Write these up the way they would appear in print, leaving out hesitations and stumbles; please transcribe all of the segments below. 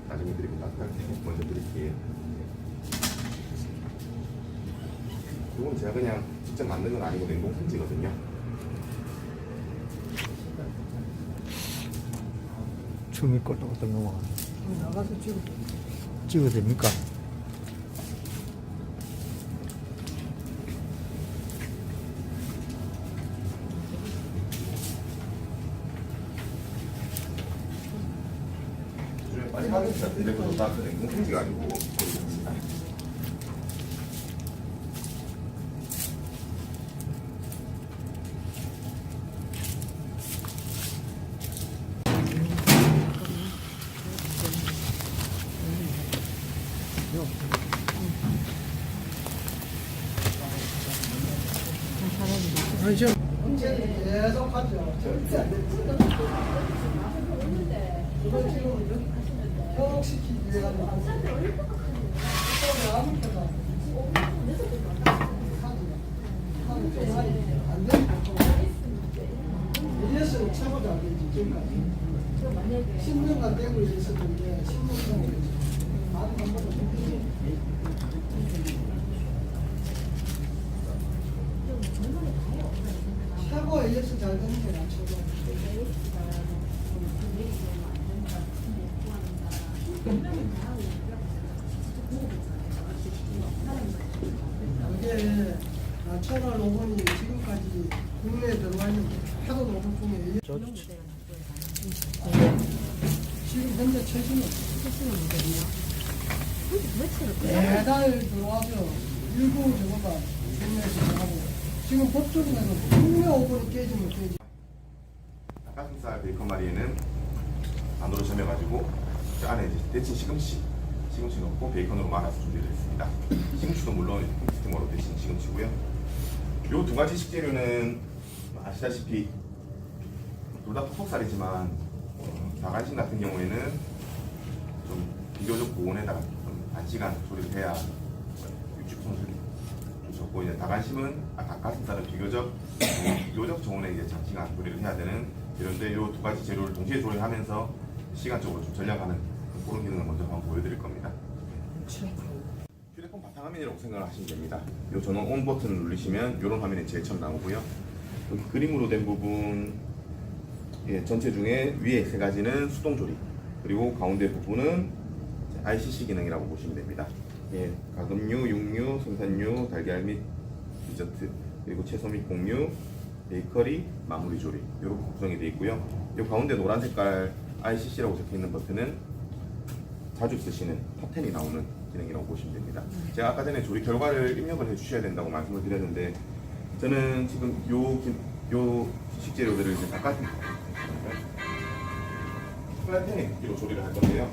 나중에 드립니다. 먼저 드릴게요. 이건 제가 그냥 직접 만든 건 아니고 냉동 생지거든요. 춤이 꼴떡꼴떡 넘어가. 나가서 찍어도 됩니까? 빨리 하겠다. 근데 그것도 다 냉동 생지가 아니고 아니 지금 문제는 계속 하죠. 절대 안 됩니다. 이거 지금 협업시키기 위해 하는 거죠. 아무 때나 안 되니까 AS는 최고도 안 되지 지금까지 10년간 되고 있었는데 10년 동안 아직 한 번도 못 되지. 최고 AS 잘 되는 게 난 최고. 이게 나처럼 로봇이 지금까지 국내에 들어와 있는 하도 로봇 중에 지금 현재 최신은 매달 들어와서 일부 정도가 국내에서 하고 지금 법적으로는 국내 오븐이 깨지면 깨지. 닭가슴살 베이컨 마리에는 안으로 점여가지고 그 안에 이제 데친 시금치 넣고 베이컨으로 말아서 준비를 했습니다. 시금치도 물론 시스템으로 데친 시금치고요. 요 두 가지 식재료는 아시다시피 둘 다 토속살이지만 다간식 같은 경우에는 좀 비교적 고온에다가 좀 단시간 조리를 해야 육즙 손실이 좀 적고, 이제 닭가슴살은 비교적 저온에 이제 장시간 조리를 해야 되는 이런데 이 두 가지 재료를 동시에 조리하면서 시간적으로 좀 절약하는 그런 기능을 먼저 한번 보여드릴 겁니다. 휴대폰 바탕화면이라고 생각을 하시면 됩니다. 이 전원 온 버튼을 누르시면 이런 화면이 제일 처음 나오고요. 여기 그림으로 된 부분 전체 중에 위에 세 가지는 수동 조리, 그리고 가운데 부분은 ICC 기능이라고 보시면 됩니다. 가금류, 육류, 생선류, 달걀 및 디저트, 그리고 채소 및 곡류, 베이커리, 마무리 조리 이렇게 구성이 되어 있고요. 이 가운데 노란 색깔 ICC라고 적혀 있는 버튼은 자주 쓰시는 탑10이 나오는 기능이라고 보시면 됩니다. 제가 아까 전에 조리 결과를 입력을 해 주셔야 된다고 말씀을 드렸는데, 저는 지금 요 식재료들을 이제 프라이팬에 굽기로 조리를 할 건데요.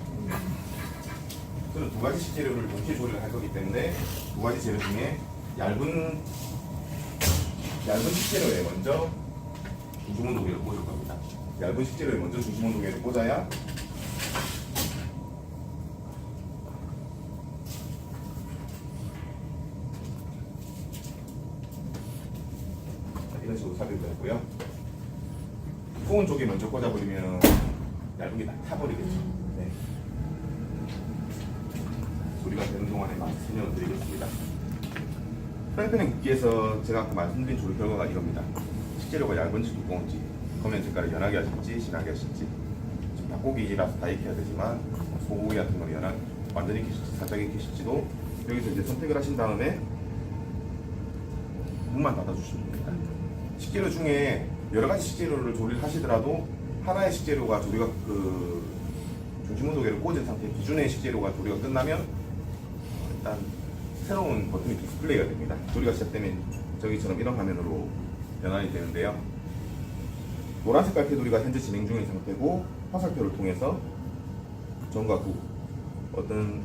저는 두 가지 식재료를 동시에 조리를 할 거기 때문에 두 가지 재료 중에 얇은 식재료에 먼저 중심 온도계를 꽂을 겁니다. 얇은 식재료에 먼저 중심 온도계를 꽂아야 이런 식으로 삽입을 했고요. 두꺼운 쪽에 먼저 꽂아버리면 얇은 게 다 타버리겠죠. 네. 조리가 되는 동안에 맛 설명을 드리겠습니다. 프라이팬에 굽기에서 제가 아까 말씀드린 조리 결과가 이겁니다. 식재료가 얇은지 두꺼운지, 겉면 색깔을 연하게 하실지 진하게 하실지, 지금 닭고기라서 다 익혀야 되지만 소고기 같은 거는 완전히 익히실지 살짝 익히실지도 여기서 이제 선택을 하신 다음에 문만 닫아주시면 됩니다. 식재료 중에 여러 가지 식재료를 조리를 하시더라도 하나의 식재료가 조리가 중심 온도계를 꽂은 상태 기준의 식재료가 조리가 끝나면 일단 새로운 버튼이 디스플레이가 됩니다. 조리가 시작되면 저기처럼 이런 화면으로 변환이 되는데요. 노란 색깔 테두리가 현재 진행 중인 상태고, 화살표를 통해서 전과 후 어떤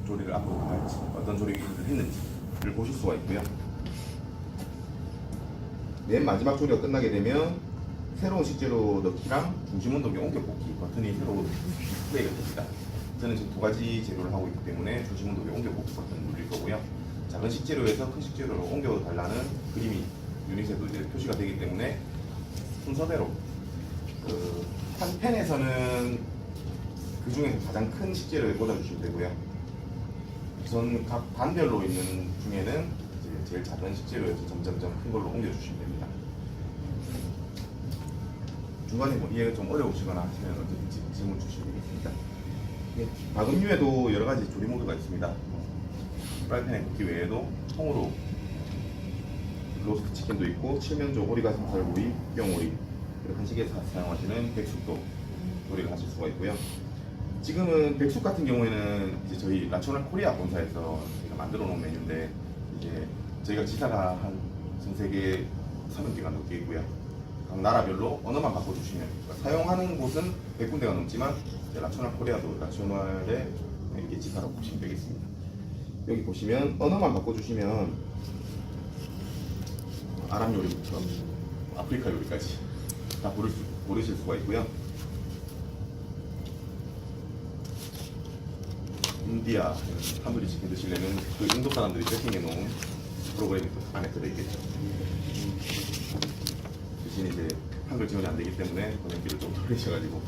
조리를 앞으로 할지, 어떤 조리를 했는지를 보실 수가 있고요. 맨 마지막 조리가 끝나게 되면 새로운 식재료 넣기랑 중심 온도계 옮겨 뽑기 버튼이 새로 디스플레이가 됩니다. 저는 지금 두 가지 재료를 하고 있기 때문에 중심 온도계 옮겨 뽑기 버튼을 누릴 거고요. 작은 식재료에서 큰 식재료로 옮겨 달라는 그림이 유닛에도 이제 표시가 되기 때문에 순서대로 한 팬에서는 그 중에서 가장 큰 식재료에 꽂아주시면 되고요. 전 각 반별로 있는 중에는 이제 제일 작은 식재료에서 점점점 큰 걸로 옮겨주시면 됩니다. 중간에 뭐 이해가 좀 어려우시거나 하시면 언제든지 질문 주시면 되겠습니다. 예, 박음류에도 여러 가지 조리 모드가 있습니다. 프라이팬에 굽기 외에도 통으로 로스트 치킨도 있고 칠면조, 오리가슴살구이, 북경오리 그리고 한식에서 사용하시는 백숙도 조리를 하실 수가 있고요. 지금은 백숙 같은 경우에는 이제 저희 라초널 코리아 본사에서 저희가 만들어 놓은 메뉴인데 이제 저희가 지사가 한 전 세계 30개가 넘게 있고요. 각 나라별로 언어만 바꿔주시면 그러니까 사용하는 곳은 100군데가 넘지만 이제 라초널 코리아도 라초널의 이게 지사라고 보시면 되겠습니다. 여기 보시면 언어만 바꿔주시면 아랍 요리부터 아프리카 요리까지 다 고르실 수가 있고요. 인디아, 탄두리 치킨 드시려면 그 인도 사람들이 세팅해 놓은 프로그램이 또 안에 들어있겠죠. 대신 이제 한글 지원이 안 되기 때문에 번역기를 좀 돌리셔가지고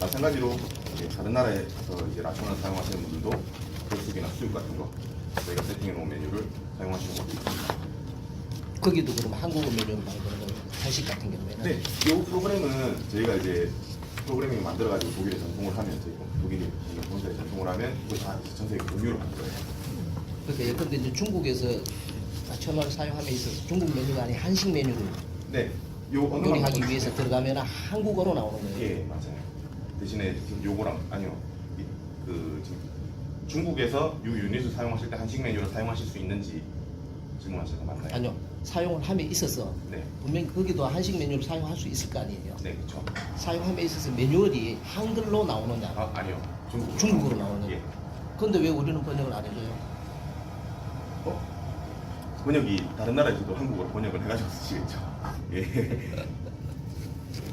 마찬가지로 이제 다른 나라에서 이제 라초널 사용하시는 분들도 백숙이나 수육 같은 거 저희가 세팅해 놓은 메뉴를 사용하시는 것도 있습니다. 거기도 그럼 한국어 메뉴를 만드는 거예요? 한식 같은 경우에는? 네, 이 프로그램은 저희가 이제 프로그래밍을 만들어가지고 독일에 전송을 하면 저희 독일에 있는 본사에 전송을 하면 이거 다 전 세계 공유로 하는 거예요. 그러니까 예컨대 이제 중국에서 라초널 사용함에 있어서 중국 메뉴가 아닌 한식 메뉴를 네, 요 언어만 요리하기 바꿔주시면 위해서 들어가면 한국어로 나오는 거예요? 예, 맞아요. 대신에 지금 요거랑 아니요, 그 지금 중국에서 요 유닛을 사용하실 때 한식 메뉴를 사용하실 수 있는지 질문하시는 거 맞나요? 아니요. 사용을 함에 있어서 네, 분명히 거기도 한식 메뉴를 사용할 수 있을 거 아니에요? 네, 그렇죠. 사용함에 있어서 매뉴얼이 한글로 나오느냐? 아, 아니요, 중국어로 나오느냐? 예. 그런데 왜 우리는 번역을 안 해줘요? 번역이 다른 나라에서도 한국어로 번역을 해가지고 쓰시겠죠. 예.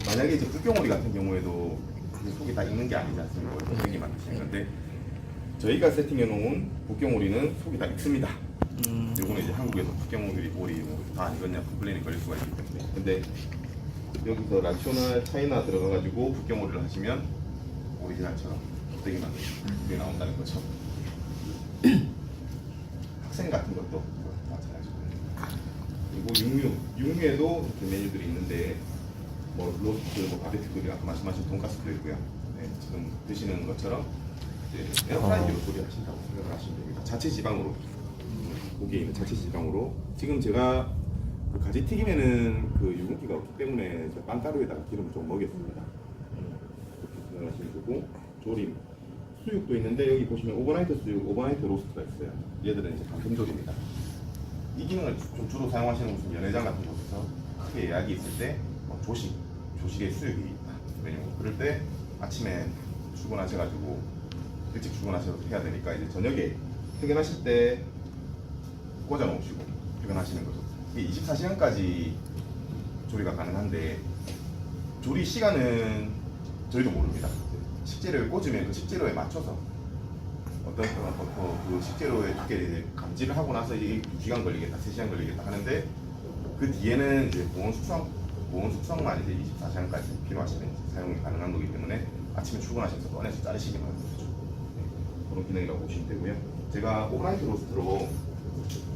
만약에 이제 북경오리 같은 경우에도 그 속이 다 익는 게 아니지 않습니까? 선생님이 만드시는 건데 저희가 세팅해 놓은 북경오리는 속이 다 익습니다. 요거는 이제 한국에서 북경오리 다 익었냐 컴플레인이 걸릴 수가 있기 때문에. 근데 여기서 라초널 차이나 들어가가지고 북경오리를 하시면 오리지널처럼 껍데기 만드는 게 나온다는 거죠. 학생 같은 것도 마찬가지고. 그리고 육류에도 이렇게 메뉴들이 있는데 뭐 로스트, 뭐 바베큐, 아까 말씀하신 돈가스도 있고요. 네, 지금 드시는 것처럼 이제 에어프라이기로 조리하신다고 생각을 하시면 됩니다. 자체 지방으로 고기에 있는 자체 지방으로 지금 제가 그 가지 튀김에는 그 유분기가 없기 때문에 제가 빵가루에다가 기름을 좀 먹였습니다. 그렇게 생각하시면 되고 조림 수육도 있는데 여기 보시면 오버나이트 수육, 오버나이트 로스트가 있어요. 얘들은 이제 반품조림입니다. 이 기능을 좀 주로 사용하시는 곳은 연회장 같은 곳에서 크게 예약이 있을 때 조식에 수육이 있다 메뉴. 그럴 때 아침에 출근하셔가지고 일찍 출근하셔서 해야 되니까 이제 저녁에 퇴근하실 때 꽂아 놓으시고 퇴근하시는 거죠. 이게 24시간까지 조리가 가능한데 조리 시간은 저희도 모릅니다. 식재료에 꽂으면 그 식재료에 맞춰서 어떤 그 식재료에 두께 이제 감지를 하고 나서 이게 2시간 걸리겠다, 3시간 걸리겠다 하는데 그 뒤에는 이제 보온 숙성만 이제 24시간까지 필요하시면 사용이 가능한 거기 때문에 아침에 출근하셔서 꺼내서 자르시기만 하면 되죠. 네, 그런 기능이라고 보시면 되고요. 제가 오버나이트 로스트로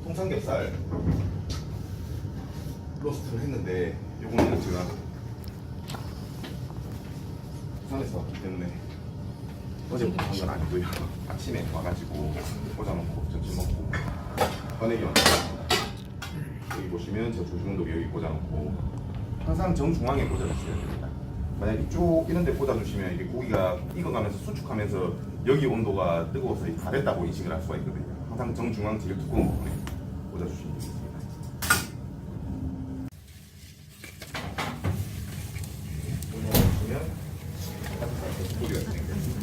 통삼겹살 로스트를 했는데 요거는 제가 부산에서 왔기 때문에 어제부터 한 건 아니고요. 아침에 와가지고 꽂아놓고 점심 먹고 꺼내기 왔습니다. 여기 보시면 저 조중동도 여기 꽂아놓고 항상 정중앙에 꽂아주셔야 됩니다. 만약 이쪽 이런 데 꽂아주시면 이게 고기가 익어가면서 수축하면서 여기 온도가 뜨거워서 가랬다고 인식을 할 수가 있거든요. 항상 정중앙 제일 두꺼운 부분에 꽂아주시면 되겠습니다. 보시면 소리가 진행됩니다.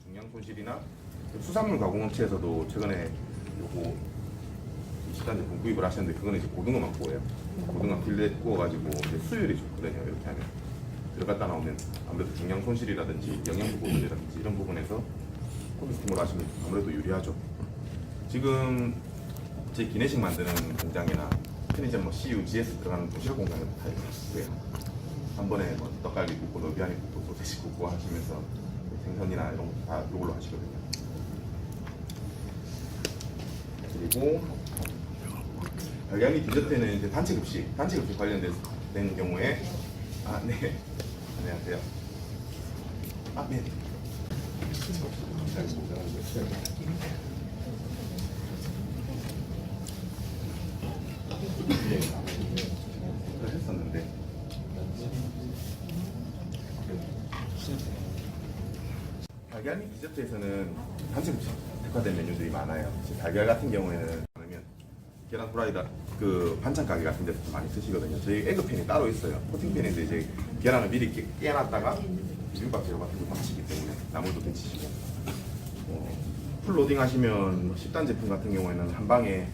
중량손실이나 수산물 가공업체에서도 최근에 요거 식단 제품 구입을 하셨는데 그거는 이제 고등어 망고예요. 고등어 필레 구워가지고 이제 수율이 좋거든요. 이렇게 하면 들어갔다 나오면 아무래도 중량 손실이라든지 영양 부분이라든지 이런 부분에서 콤비스팀으로 하시면 아무래도 유리하죠. 지금 제 기내식 만드는 공장이나 편의점 뭐 CU, GS 들어가는 도시락 공장에도 다 있고요. 한 번에 뭐 떡갈비 굽고 너비아니 굽고 소세지 굽고 하시면서 생선이나 이런 거 다 이걸로 하시거든요. 그리고 달걀이 디저트는 이제 단체 급식 관련된 경우에 네 안녕하세요. 네. 했었는데 달걀 디저트에서는 단체 급식 특화된 메뉴들이 많아요. 달걀 같은 경우에는 계란 후라이다 그 반찬 가게 같은 데서 좀 많이 쓰시거든요. 저희 에그팬이 따로 있어요. 코팅팬인데 이제 계란을 미리 이렇게 깨놨다가 비빔밥 재료 같은 거 하시기 때문에 나물도 데치시고 풀 로딩 하시면 10단 제품 같은 경우에는 한 방에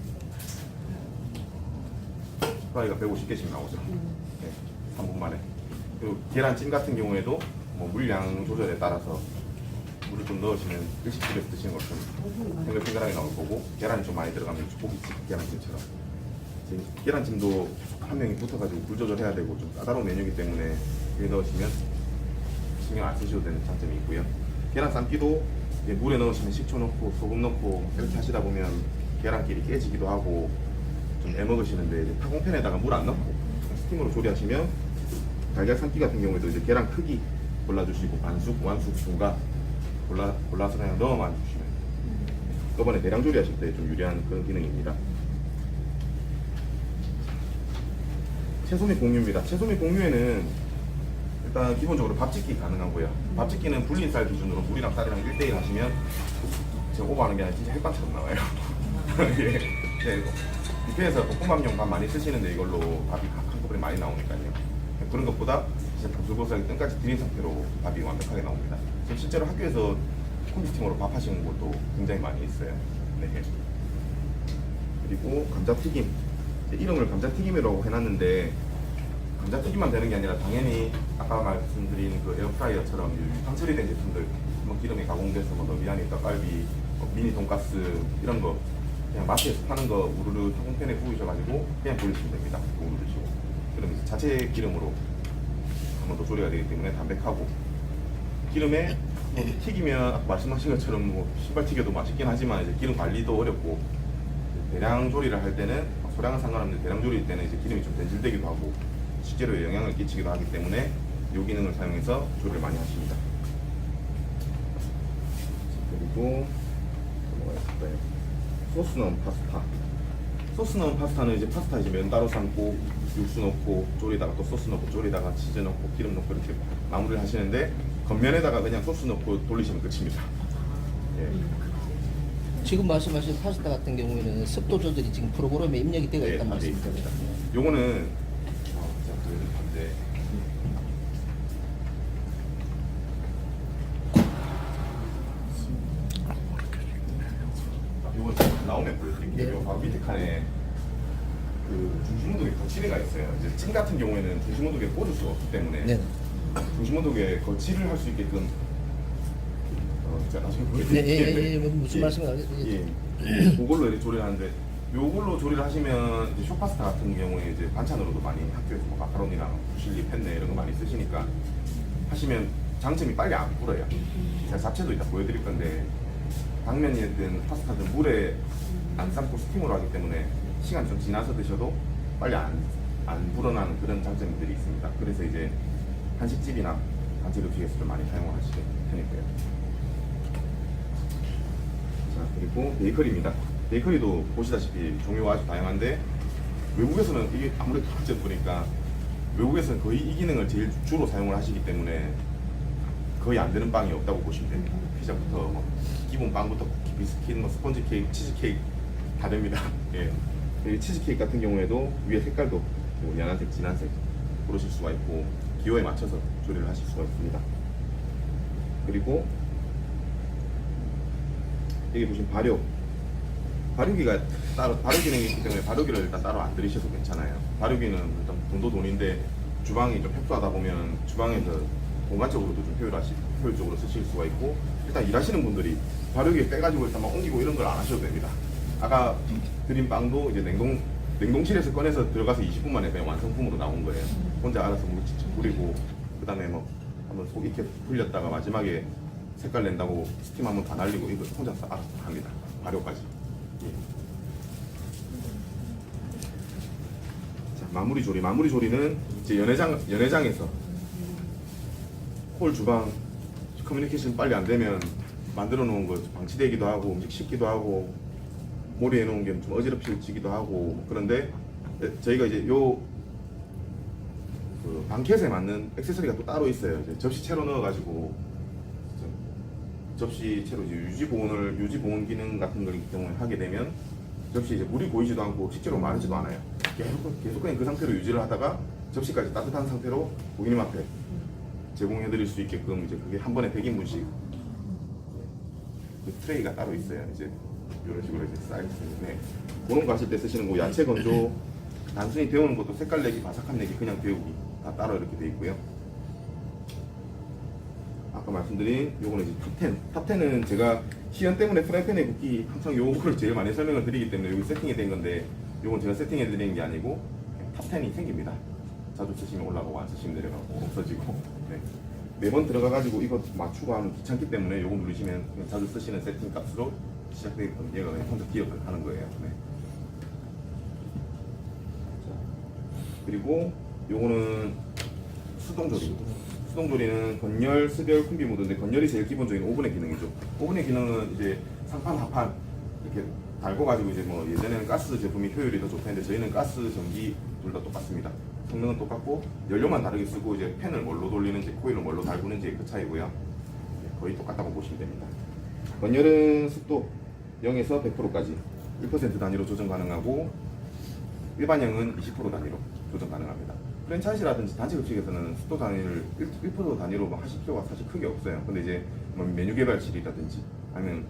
후라이가 150개씩 나오죠. 네, 3분 만에. 그리고 계란찜 같은 경우에도 뭐 물량 조절에 따라서 물을 좀 넣으시면 일식집에서 드시는 것처럼 탱글탱글하게 나올 거고 계란이 좀 많이 들어가면 고깃집 계란찜처럼 계란찜도 계속 한 명이 붙어가지고 물 조절해야 되고 좀 까다로운 메뉴이기 때문에 여기 넣으시면 신경 안 쓰셔도 되는 장점이 있고요. 계란 삶기도 물에 넣으시면 식초 넣고 소금 넣고 이렇게 하시다 보면 계란끼리 깨지기도 하고 좀 애먹으시는데 이제 타공팬에다가 물 안 넣고 스팀으로 조리하시면 달걀 삶기 같은 경우에도 이제 계란 크기 골라주시고 반숙, 완숙, 중가 골라서 그냥 넣어만 주시면 이번에 대량 조리하실 때 좀 유리한 그런 기능입니다. 채소 및 공유입니다. 채소 및 공유에는 일단 기본적으로 밥짓기 가능하고요. 밥짓기는 불린 쌀 기준으로 물이랑 쌀이랑 1대1 하시면 제가 오버하는 게 아니라 진짜 햇반처럼 나와요. 예. 네, 뷔페에서 볶음밥용 밥 많이 쓰시는데 이걸로 밥이 한꺼번에 많이 나오니까요. 그런 것보다 진짜 고슬고슬하게 뜸까지 들인 상태로 밥이 완벽하게 나옵니다. 지금 실제로 학교에서 콤비스팀으로 밥 하시는 곳도 굉장히 많이 있어요. 네. 그리고 감자튀김. 이름을 감자튀김이라고 해놨는데 감자튀김만 되는 게 아니라 당연히 아까 말씀드린 그 에어프라이어처럼 유통 처리된 제품들 뭐 기름에 가공돼서 뭐 너비아니 떡갈비, 미니 돈가스 이런 거 그냥 마트에서 파는 거 우르르 타공팬에 구우셔가지고 그냥 돌리시면 됩니다. 우르르시고 그럼 이제 자체 기름으로 한 번 더 조리가 되기 때문에 담백하고 기름에 뭐 튀기면 아까 말씀하신 것처럼 뭐 신발 튀겨도 맛있긴 하지만 이제 기름 관리도 어렵고 대량 조리를 할 때는 소량은 상관없는데 대량 조리일 때는 이제 기름이 좀 변질되기도 하고 실제로 영향을 끼치기도 하기 때문에 이 기능을 사용해서 조리를 많이 하십니다. 그리고 뭐가 있을까요? 소스 넣은 파스타. 소스 넣은 파스타는 이제 파스타 이제 면 따로 삶고 육수 넣고 조리다가 또 소스 넣고 조리다가 치즈 넣고 기름 넣고 이렇게 마무리를 하시는데 겉면에다가 그냥 소스 넣고 돌리시면 끝입니다. 예. 지금 말씀하신 파스타 같은 경우에는 습도 조절이 지금 프로그램에 입력이 되어 있단 말씀입니다. 요거는 제가 보여드릴 건데 요거 나오면 보여드릴게요. 바로 밑에 칸에 그 중심운동에 거치대가 있어요. 이제 찜 같은 경우에는 중심운동에 꽂을 수가 없기 때문에 네. 중심운동에 거치를 할 수 있게끔 제가 나중에 보여드릴게요. 무슨 말씀이세요? 그걸로 이렇게 조리를 하는데 요걸로 조리를 하시면 이제 쇼파스타 같은 경우에 이제 반찬으로도 많이 학교에서 뭐 마카로니나 부실리, 펜네 이런 거 많이 쓰시니까 하시면 장점이 빨리 안 불어요. 제가 잡채도 이따 보여드릴 건데 당면이든 파스타든 물에 안 삶고 스팀으로 하기 때문에 시간이 좀 지나서 드셔도 빨리 안 불어나는 그런 장점들이 있습니다. 그래서 이제 한식집이나 단체 급식에서 좀 많이 사용을 하시는 편이고요. 자, 그리고 베이커리입니다. 베이커리도 보시다시피 종류가 아주 다양한데 외국에서는 이게 아무래도 어째 보니까 외국에서는 거의 이 기능을 제일 주로 사용을 하시기 때문에 거의 안 되는 빵이 없다고 보시면 됩니다. 피자부터 뭐 기본 빵부터 쿠키, 비스킷, 뭐 스펀지 케이크, 치즈 케이크 다 됩니다. 예. 이 치즈 케이크 같은 경우에도 위에 색깔도 뭐 연한색, 진한색 고르실 수가 있고 기호에 맞춰서 조리를 하실 수가 있습니다. 그리고 여기 보시면 발효 발효기가 따로 발효 기능이 있기 때문에 발효기를 일단 따로 안 들이셔도 괜찮아요. 발효기는 일단 돈도 돈인데 주방이 좀 협소하다 보면 주방에서 공간적으로도 좀 효율적으로 쓰실 수가 있고, 일단 일하시는 분들이 발효기에 빼가지고 일단 막 옮기고 이런 걸 안 하셔도 됩니다. 아까 드린 빵도 이제 냉동실에서 꺼내서 들어가서 20분 만에 그냥 완성품으로 나온 거예요. 혼자 알아서 물 직접 뿌리고, 그 다음에 뭐 한번 속 익혀 불렸다가 마지막에 색깔 낸다고 스팀 한번 다 날리고 이거 혼자 알아서 합니다. 발효까지. 예. 자, 마무리 조리. 마무리 조리는 이제 연회장에서 홀 주방 커뮤니케이션 빨리 안 되면 만들어 놓은 거 방치되기도 하고 음식 식기도 하고 몰이해 놓은 게 좀 어지럽히지기도 하고, 그런데 저희가 이제 요 그 방켓에 맞는 액세서리가 또 따로 있어요. 이제 접시채로 넣어가지고 접시채로 이제 유지 보온 기능 같은 걸 경우에 하게 되면 접시 이제 물이 고이지도 않고 실제로 마르지도 않아요. 계속 그냥 그 상태로 유지를 하다가 접시까지 따뜻한 상태로 고객님 앞에 제공해드릴 수 있게끔 이제 그게 한 번에 100인분씩 그 트레이가 따로 있어요. 이제 이런 식으로 이제 쌓여있는데, 그런 거 하실 때 쓰시는 거 야채 건조, 단순히 데우는 것도 색깔 내기, 바삭함 내기, 그냥 데우기 다 따로 이렇게 돼 있고요. 아까 말씀드린 요거는 이제 탑 10은 제가 시연 때문에 프라이팬에 굽기 항상 요거를 제일 많이 설명을 드리기 때문에 여기 세팅이 된 건데, 요건 제가 세팅해 드리는 게 아니고 탑 10이 생깁니다. 자주 쓰시면 올라가고 안 쓰시면 내려가고 없어지고. 네. 매번 들어가가지고 이거 맞추고 하면 귀찮기 때문에 요거 누르시면 그냥 자주 쓰시는 세팅 값으로 시작되게끔 얘가 그냥 혼자 기억을 하는 거예요. 네. 자, 그리고 요거는 수동조리. 수동조리는 건열, 수별, 콤비 모드인데 건열이 제일 기본적인 오븐의 기능이죠. 오븐의 기능은 이제 상판, 하판 이렇게 달궈가지고 이제 뭐 예전에는 가스 제품이 효율이 더 좋다 했는데 저희는 가스, 전기 둘 다 똑같습니다. 성능은 똑같고 연료만 다르게 쓰고 이제 팬을 뭘로 돌리는지 코일을 뭘로 달구는지 그 차이고요. 거의 똑같다고 보시면 됩니다. 건열은 습도 0에서 100%까지 1% 단위로 조정 가능하고 일반형은 20% 단위로 조정 가능합니다. 프랜차이즈라든지 단체 급식에서는 습도 단위를 1% 단위로 뭐 하실 필요가 사실 크게 없어요. 근데 이제 뭐 메뉴 개발실이라든지 아니면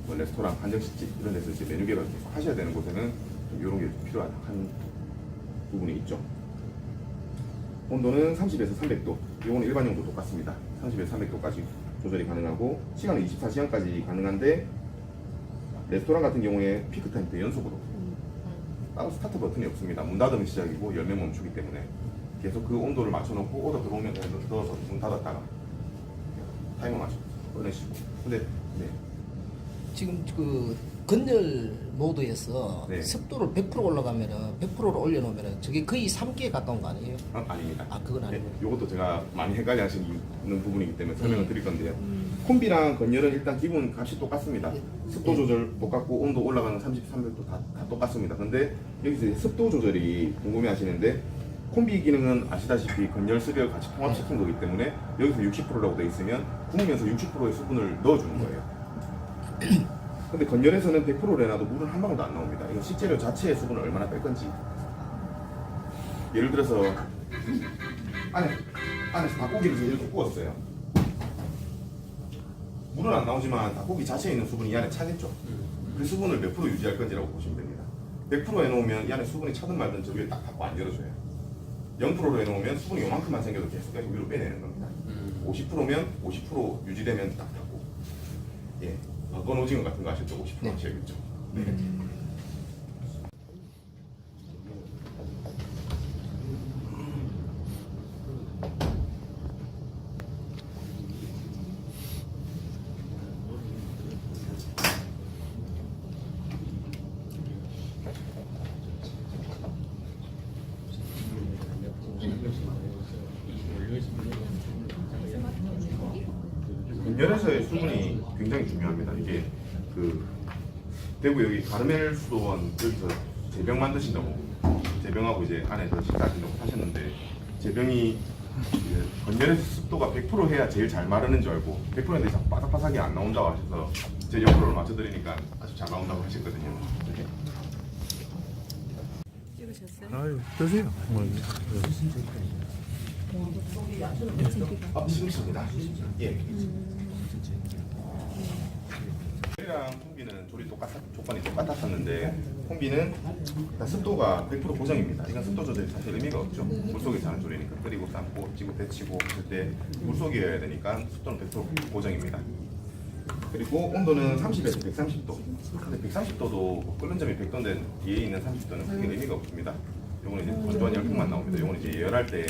뭐 레스토랑, 한정식집 이런 데서 이제 메뉴 개발 계속 하셔야 되는 곳에는 이런 게 필요한 부분이 있죠. 온도는 30에서 300도, 이거는 일반용도 똑같습니다. 30에서 300도까지 조절이 가능하고 시간은 24시간까지 가능한데, 레스토랑 같은 경우에 피크타임 때 연속으로 따로 스타트 버튼이 없습니다. 문 닫으면 시작이고 열면 멈추기 때문에 계속 그 온도를 맞춰놓고 오더 들어오면 그냥 넣어서 문 닫았다가 타이머 맞춰 꺼내시고. 근데 네. 지금 그 건열 모드에서 네. 습도를 100% 올라가면은 100%를 올려놓으면은 저게 거의 3기에 가까운 거 아니에요? 아닙니다. 아, 그건 아니고. 네, 이것도 제가 많이 헷갈려 하시는 부분이기 때문에 설명을 드릴 건데요. 콤비랑 건열은 일단 기본 값이 똑같습니다. 습도 조절 똑같고 온도 올라가는 30, 300도 다 똑같습니다. 근데 여기서 습도 조절이 궁금해 하시는데, 콤비 기능은 아시다시피 건열, 습열 같이 통합시킨 거기 때문에 여기서 60%라고 되어 있으면 구우면서 60%의 수분을 넣어주는 거예요. 근데 건열에서는 100%를 해놔도 물은 한 방울도 안 나옵니다. 이건 식재료 자체의 수분을 얼마나 뺄 건지. 예를 들어서 안에서 닭고기를 이렇게 구웠어요. 물은 안 나오지만 닭고기 자체에 있는 수분이 이 안에 차겠죠. 그 수분을 몇 프로 유지할 건지라고 보시면 됩니다. 100% 해놓으면 이 안에 수분이 차든 말든 저 위에 딱 닫고 안 열어줘요. 0%로 해놓으면 수분이 요만큼만 생겨도 계속 위로 빼내는 겁니다. 50%면 50% 유지되면 딱 닫고. 예, 버건 오징어 같은 거 하실 때 50% 하셔야겠죠. 네. 건열에서의 수분이 굉장히 중요합니다. 이게 그 대구 여기 가르멜 수도원 여기서 제병 만드신다고, 제병하고 이제 안에 그 식사하신다고 하셨는데, 제병이 건열에서 습도가 100% 해야 제일 잘 마르는 줄 알고 100%인데 자꾸 바삭바삭이 안 나온다고 하셔서 제 0%를 맞춰드리니까 아주 잘 나온다고 하셨거든요. 이렇게. 아유, 드세요. 뭐, 지금 씁니다. 예. 랑 콤비는 조건이 똑같았었는데 콤비는 일단 습도가 100% 고정입니다. 이건 습도 조절이 사실 의미가 없죠. 물속에서 하는 조리니까 끓이고 삶고 찌고 데치고 했을 때 물속이어야 되니까 습도는 100% 고정입니다. 그리고 온도는 30에서 130도. 근데 130도도 끓는 점이 100도인데 뒤에 있는 30도는 크게 의미가 없습니다. 요거는 이제 건조한 열풍만 나옵니다. 요거는 이제 예열할 때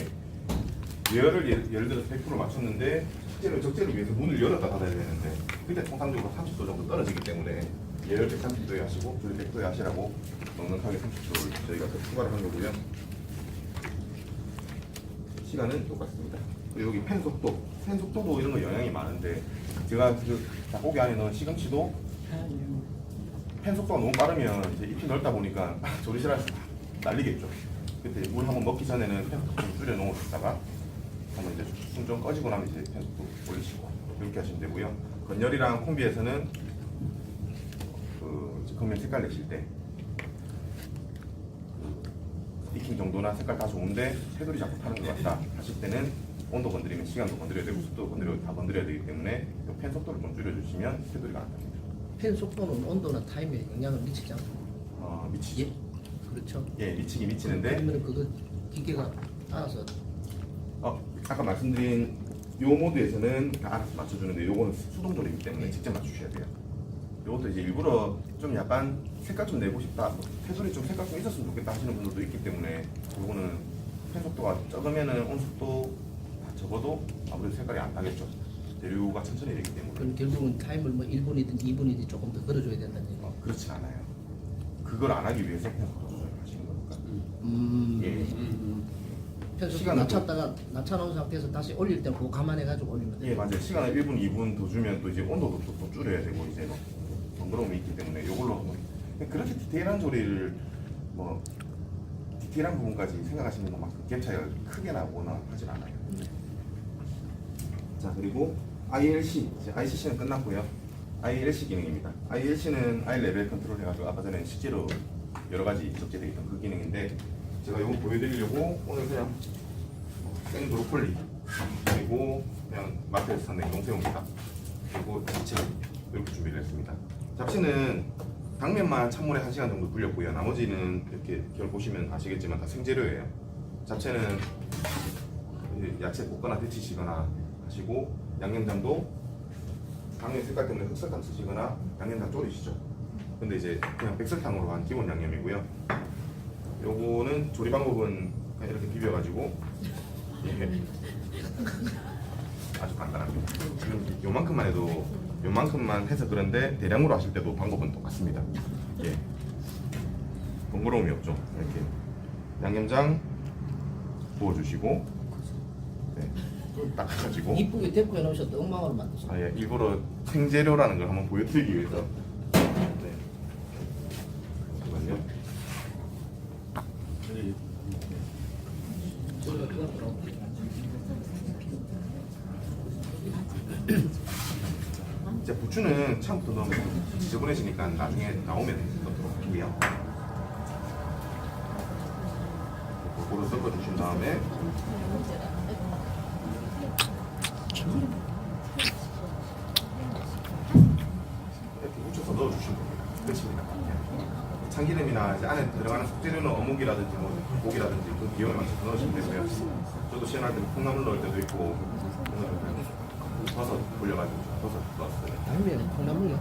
예열을 예를 들어서 100% 맞췄는데 적재를 위해서 문을 열었다 닫아야 되는데 그때 통상적으로 30도 정도 떨어지기 때문에 예열 130도에 하시고 조리 100도에 하시라고 넉넉하게 30도를 저희가 더 추가를 한 거고요. 시간은 똑같습니다. 그리고 여기 팬 속도도 이런 거 영향이 많은데 제가 그 닭고기 안에 넣은 시금치도 팬 속도가 너무 빠르면 이제 잎이 넓다 보니까 조리실에서 날리겠죠. 그때 물 한번 먹기 전에는 팬 속도 좀 줄여 놓으셨다가 한번 이제 숨 좀 꺼지고 나면 이제 팬 속도 올리시고 이렇게 하시면 되고요. 건열이랑 콤비에서는 그 겉면 색깔 내실 때 익힘 정도나 색깔 다 좋은데 테두리 자꾸 타는 것 같다 하실 때는 온도 건드리면 시간도 건드려야 되고 습도 건드려야 다 건드려야 되기 때문에 팬 속도를 좀 줄여주시면 테두리가 안 탑니다. 팬 속도는 온도나 타임에 영향을 미치지 않고. 미치죠. 예? 그렇죠. 예, 미치는데 그러면 그거 기계가 알아서. 아까 말씀드린 요 모드에서는 다 알아서 맞춰주는데 요거는 수동 조리이기 때문에 직접 맞추셔야 돼요. 요것도 이제 일부러 좀 약간 색깔 좀 내고 싶다, 테두리 좀 색깔 좀 있었으면 좋겠다 하시는 분들도 있기 때문에 요거는 팬 속도가 적으면은 온습도 다 적어도 아무래도 색깔이 안 나겠죠. 재료가 천천히 되기 때문에. 그럼 결국은 타임을 뭐 1분이든 2분이든 조금 더 걸어줘야 된다는 얘기예요. 그렇지 않아요. 그걸 안 하기 위해서 팬 속도 조절을 하시는 거니까. 예. 팬 속도 시간은 낮춰놓은 상태에서 다시 올릴 때 그거 감안해가지고 올리면 돼요. 예, 맞아요. 시간을 1분, 2분 더 주면 또 이제 온도도 또 줄여야 되고 이제 뭐 번거로움이 있기 때문에 이걸로 뭐 그렇게 디테일한 조리를 뭐 디테일한 부분까지 생각하시는 것만큼 갭 차이가 크게 나거나 하진 않아요. 자, 그리고 ILC, 이제 ICC는 끝났고요. ILC 기능입니다. ILC는 아이 레벨 컨트롤 해가지고 아까 전에 실제로 여러 가지 적재되어 있던 그 기능인데 제가 이거 보여드리려고 오늘 그냥 생 브로콜리 그리고 그냥 마트에서 산 냉동새우입니다. 그리고 잡채 이렇게 준비를 했습니다. 잡채는 당면만 찬물에 1시간 정도 불렸고요. 나머지는 이렇게 결 보시면 아시겠지만 다 생재료예요. 잡채는 야채 볶거나 데치시거나 하시고 양념장도 당면 색깔 때문에 흑설탕 쓰시거나 양념장 졸이시죠. 근데 이제 그냥 백설탕으로 한 기본 양념이고요. 요거는 조리 방법은 그냥 이렇게 비벼가지고 예. 아주 간단합니다. 지금 요만큼만 해도 요만큼만 해서 그런데 대량으로 하실 때도 방법은 똑같습니다. 예. 번거로움이 없죠. 이렇게 양념장 부어주시고 네. 딱 해가지고 이쁘게 데코해 놓으셨다 엉망으로 만드셨어요. 예. 일부러 생재료라는 걸 한번 보여드리기 위해서 네. 잠깐만요. 이제 부추는 처음부터 넣으면 지저분해지니까 나중에 나오면 넣도록 할게요. 골고루 섞어주신 다음에 이렇게 묻혀서 넣어주시면 됩니다. 끝입니다. 참기름이나 이제 안에 들어가는 속재료는 어묵이라든지 뭐 고기라든지 그 비용에 맞춰서 넣으시면 되고요. 저도 시연할 때 콩나물 넣을 때도 있고 버섯 불려가지고 버섯 넣었어요. 당면 콩나물요?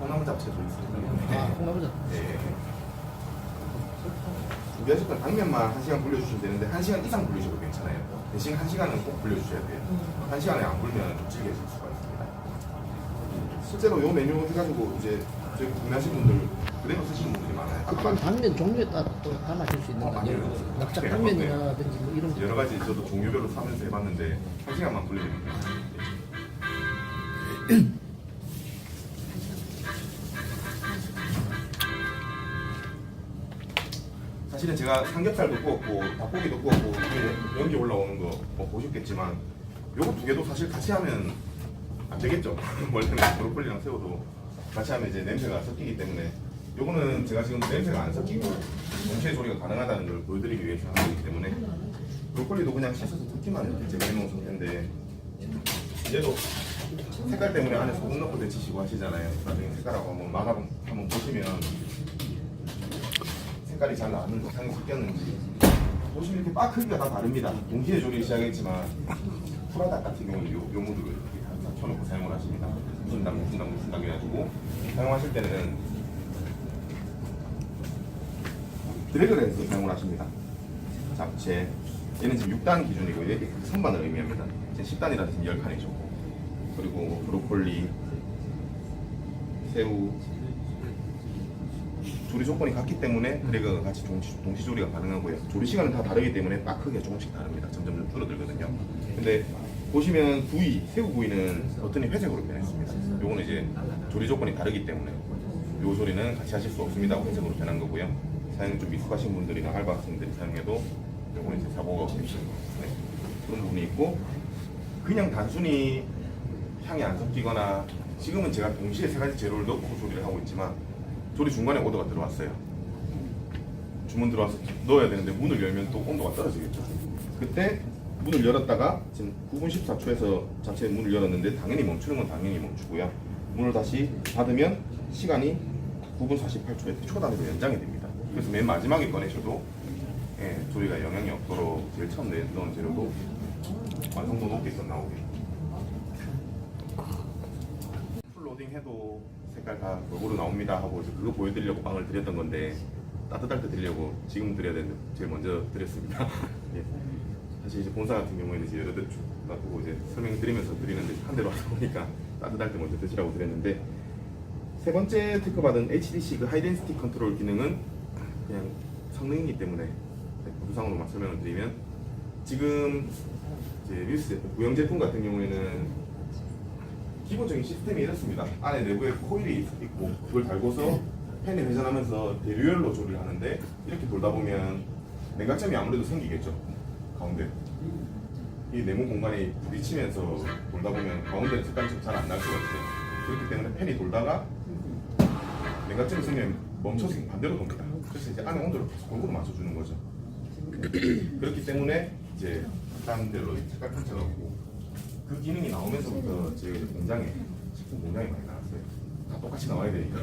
콩나물 잡채도 있습니다. 아 콩나물 잡채. 네. 준비하실 건 당면만 1시간 불려주시면 되는데 1시간 이상 불리셔도 괜찮아요. 대신 1시간은 꼭 불려주셔야 돼요. 1시간에 안 불면 좀 질겨질 수가 있습니다. 실제로 이 메뉴 해가지고 이제 저희 구매하신 분들 그대로 쓰시는 분들이 많아요. 어떤 당면 종류에 따라 또 달라질 수 있는 거 아니에요? 당연히. 낙작 네, 당면이라든지 뭐 이런 거. 여러 가지 저도 종류별로 사면서 해봤는데 1시간만 불리면 돼요. 사실은 제가 삼겹살도 구웠고 닭고기도 구웠고 연기 올라오는 거 뭐 보셨겠지만 요거 두 개도 사실 같이 하면 안 되겠죠. 원래는 브로콜리랑 새우도 같이 하면 이제 냄새가 섞이기 때문에 요거는 제가 지금 냄새가 안 섞이고 동시에 조리가 가능하다는 걸 보여드리기 위해서 하는 거기 때문에 브로콜리도 그냥 씻어서 붓기만 이렇게 제가 해놓은 상태인데 얘도 색깔 때문에 안에 소금 넣고 데치시고 하시잖아요. 나중에 색깔하고 한번 마감 한번 보시면 색깔이 잘 나왔는지 상이 섞였는지 보시면 이렇게 바 크기가 다 다릅니다. 동시에 조리 시작했지만 프라닭 같은 경우는 요 모드로 이렇게 다 켜놓고 사용을 하십니다. 무슨 당 해가지고 사용하실 때는 드래그를 해서 사용을 하십니다. 잡채 얘는 지금 6단 기준이고 이게 선반을 의미합니다. 지금 10단이라서 지금 10칸이죠. 그리고 브로콜리, 새우 조리 조건이 같기 때문에 드래그가 같이 동시 조리가 가능하고요. 조리 시간은 다 다르기 때문에 빡 크게 조금씩 다릅니다. 점점 줄어들거든요. 근데 보시면 구이, 새우 구이는 버튼이 회색으로 변했습니다. 요거는 이제 조리 조건이 다르기 때문에 요 조리는 같이 하실 수 없습니다. 회색으로 변한 거고요. 사용 좀 익숙하신 분들이나 알바생들이 사용해도 요거는 이제 사고가 없으신 네. 그런 부분이 있고 그냥 단순히 향이 안 섞이거나 지금은 제가 동시에 세 가지 재료를 넣고 조리를 하고 있지만 조리 중간에 오더가 들어왔어요. 주문 들어와서 넣어야 되는데 문을 열면 또 온도가 떨어지겠죠. 그때 문을 열었다가 지금 9분 14초에서 자체 문을 열었는데 당연히 멈추는 건 당연히 멈추고요. 문을 다시 닫으면 시간이 9분 48초에 초단위로 연장이 됩니다. 그래서 맨 마지막에 꺼내셔도 조리가 영향이 없도록 제일 처음 넣은 재료도 완성도 높게 나오게. 풀로딩 해도 색깔 다 골고루 나옵니다 하고 이제 그거 보여드리려고 빵을 드렸던 건데 따뜻할 때 드리려고 지금 드려야 되는데 제일 먼저 드렸습니다. 예. 사실 이제 본사 같은 경우에는 이제 여러 대 놔두고 이제 설명드리면서 드리는데 한 대로 하다 보니까 따뜻할 때 먼저 드시라고 드렸는데 세 번째 특허받은 HDC 그 하이덴시티 컨트롤 기능은 그냥 성능이기 때문에 부상으로만 설명을 드리면 지금 이제 릴스 제품, 구형 제품 같은 경우에는 기본적인 시스템이 이렇습니다. 안에 내부에 코일이 있고 그걸 달고서 팬이 회전하면서 대류열로 조리를 하는데 이렇게 돌다 보면 냉각점이 아무래도 생기겠죠. 가운데 이 네모 공간이 부딪히면서 돌다 보면 가운데 색깔이 잘 안 날 수가 있어요. 그렇기 때문에 팬이 돌다가 냉각점이 생기면 멈춰서 반대로 돕니다. 그래서 이제 안에 온도를 계속 골고루 맞춰주는 거죠. 그렇기 때문에 이제 딴 데로 색깔 편차가 없고 그 기능이 나오면서부터 제 공장에 식품 공장이 많이 나왔어요. 다 똑같이 나와야 되니까.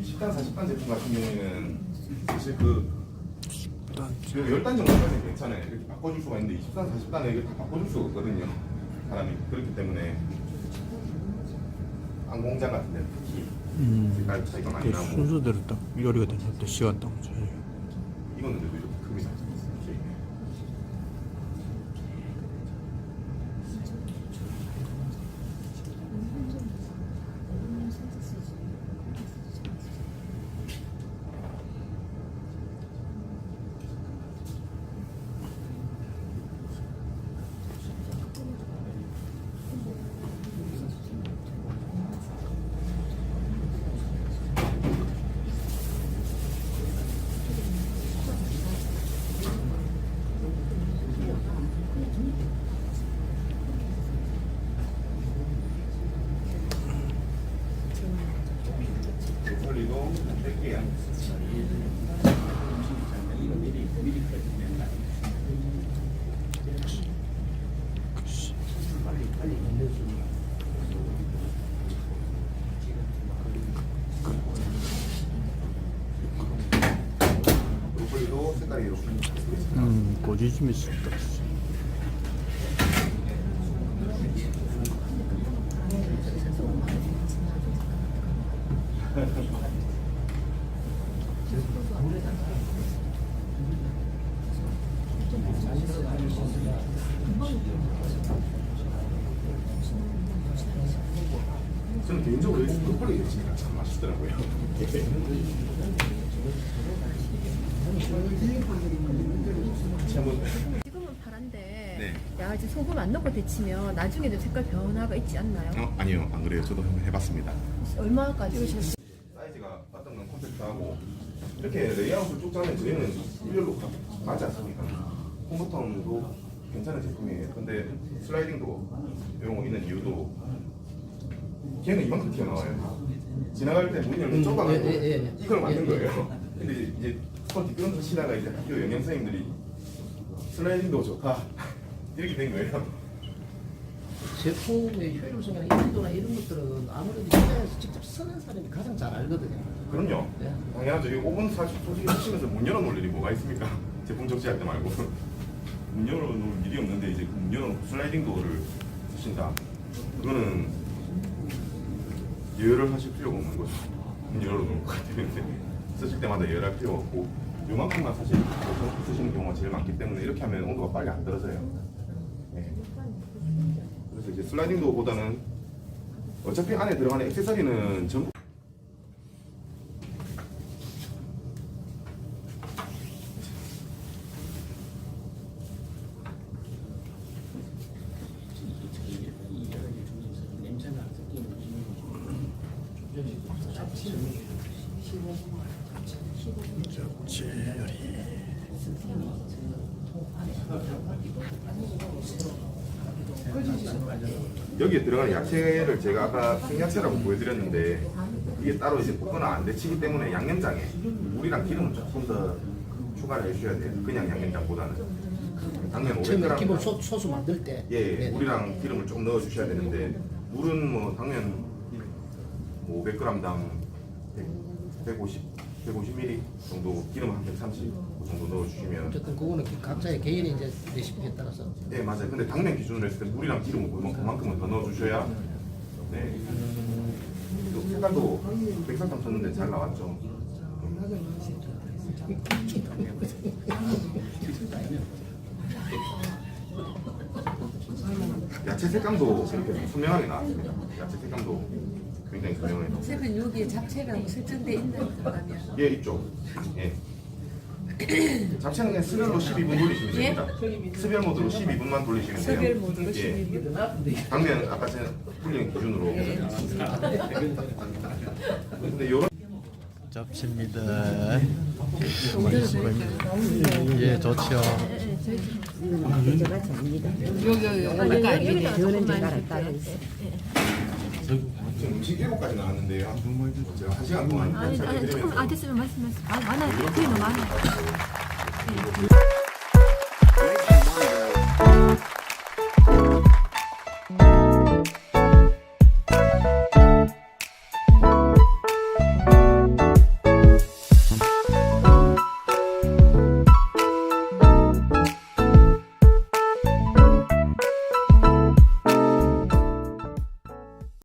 20단, 40단 제품 같은 경우에는 사실 그 10단 정도까지는 괜찮아요. 이렇게 바꿔줄 수가 있는데 20단, 40단에 이렇게 다 바꿔줄 수가 없거든요. 사람이. 그렇기 때문에 안 공장 같은 데는 특히 색깔 차이가 많이 나고 순서대로 딱 요리가 되는데 시간 딱 맞춰야 이거는 그래도 이렇게 큽니다. 브로콜리도 뺄게요. 브로콜리도 색깔이 이렇게 고지심이 있다. 저는 개인적으로 이 브로콜리 진짜 참 맛있더라고요. 지금은 파란데 네. 양아치 소금 안 넣고 데치면 나중에도 색깔 변화가 있지 않나요? 아니요, 안 그래요. 저도 한번 해봤습니다. 얼마까지 하셨어요? 사이즈가 어떤 건 컴팩트하고 이렇게 레이아웃을 쭉 짜면 저희는 일렬로 맞지 않습니까? 홈버튼도 괜찮은 제품이에요. 근데 슬라이딩도 이런 거 있는 이유도 걔는 이만큼 튀어나와요. 지나갈 때 문이 열면 좁아가지고 이걸 만든 거예요. 근데 이제 손 뒷걸음 치다가 이제 학교 영양 선생님들이 슬라이딩도 좋다 이렇게 된 거예요. 제품의 효율성이나 인지도나 이런 것들은 아무래도 현장에서 직접 쓰는 사람이 가장 잘 알거든요. 그럼요. 네. 당연하죠. 이 5분 솔직히 쓰시면서 문 열어놓을 일이 뭐가 있습니까? 제품 적시할 때 말고 문 열어놓을 일이 없는데 이제 문 열어놓고 슬라이딩 도어를 쓰신다. 그거는 예열을 하실 필요가 없는 거죠. 문 열어놓을 것 같은데 쓰실 때마다 예열할 필요가 없고 요만큼만 사실 보통 쓰시는 경우가 제일 많기 때문에 이렇게 하면 온도가 빨리 안 떨어져요. 네. 그래서 이제 슬라이딩 도어보다는 어차피 안에 들어가는 액세서리는 전부 여기에 들어가는 야채를 제가 아까 생야채라고 보여드렸는데 이게 따로 이제 볶거나 안 데치기 때문에 양념장에 물이랑 기름을 조금 더 추가를 해주셔야 돼요. 그냥 양념장보다는. 당면 처음에 500g 기본 소스 만들 때. 예, 네. 물이랑 기름을 조금 넣어주셔야 되는데 물은 뭐 당면 500g당 150ml 정도 기름 한 130 정도 넣어주시면 어쨌든 그거는 각자의 개인의 이제 레시피에 따라서. 네 맞아요. 근데 당면 기준으로 했을 때 물이랑 기름을 그만큼은 더 넣어주셔야 네. 또 색깔도 백설탕 쳤는데 잘 나왔죠. 야채 색감도 이렇게 선명하게 나왔습니다. 야채 색감도 굉장히 선명해요. 셰프는 여기에 잡채가 뭐 설정돼 있나요? 들어가면? 예, 있죠. 예. 잡채는 그냥 스별로 12분 돌리시면 됩니다. 스별 모드로 12분만 돌리시면 돼요. 스별 모드로 예. 12분. 당면 아까 제가 불리는 기준으로. 근데 요런 잡채입니다. 맛있을 거예요. 예, 좋죠. 저는 지금 음식 7가지 나왔는데요. 제가 1시간 동안 아니, 설명드리면서 조금 됐으면 말씀하세요. 많아요. 되게 너무 많아요.